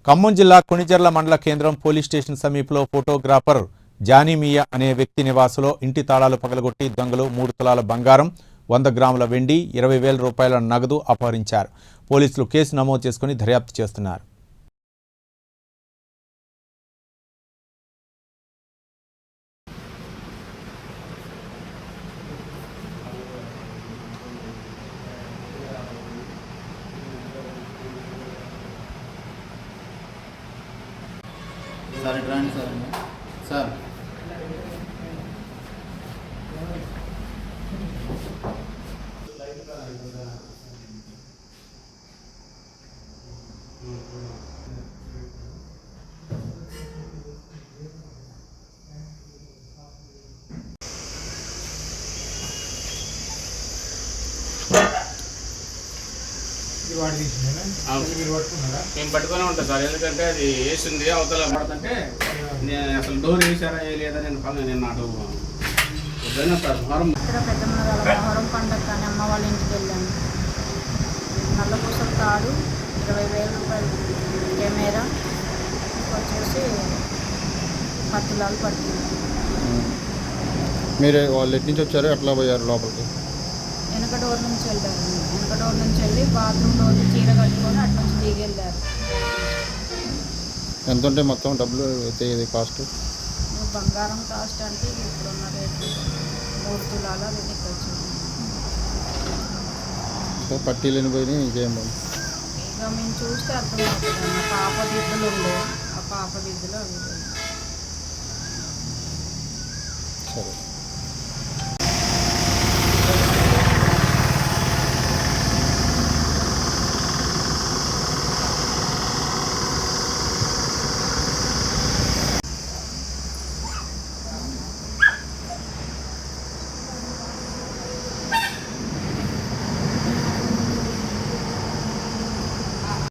ఖమ్మం జిల్లా కొణిజర్ల మండల కేంద్రం పోలీస్ స్టేషన్ సమీపంలో ఫోటోగ్రాఫర్ జానీమియా అనే వ్యక్తి నివాసంలో ఇంటి తాళాలు పగలగొట్టి దొంగలు 3 తులాల బంగారం, 100 గ్రాముల వెండి, 20,000 రూపాయల నగదు అపహరించారు. పోలీసులు కేసు నమోదు చేసుకుని దర్యాప్తు చేస్తున్నారు. సార్ రండి సార్ మేము పట్టుకునే ఉంటాం సార్. ఎందుకంటే అది వేసింది అవతల పడుతుంటే నేను అసలు డోర్ వేసారా లేదా నేను నాటు సార్ మొహరం మొహరం పండుగ కానీ అమ్మ వాళ్ళ ఇంటికి వెళ్ళాను. నల్లపూసల తాడు, 20,000 రూపాయలు కెమెరా వచ్చేసి 10 తులాలు పట్టింది. మీరు వాళ్ళు ఎటు నుంచి వచ్చారు, ఎట్లా పోయారు లోపలికి? వెనక డోర్ నుంచి వెళ్ళారు. వెనక డోర్ నుంచి వెళ్ళి బాత్రూంలో చీర కట్టుకొని అటు నుంచి దిగి వెళ్ళారు. ఎంత ఉంటే మొత్తం డబ్బులు అయితే ఇది కాస్ట్? బంగారం కాస్ట్ అంటే ఇప్పుడున్న రేట్లు 3 తులాల వెనక్కి వచ్చింది. సో పట్టీలు పోయినాయి, ఇంకేం ఇక మేము చూస్తే అర్థమవుతుంది. ఆ పాప దిద్దులు ఉండే, ఆ పాప దిద్దులు అవి సరే.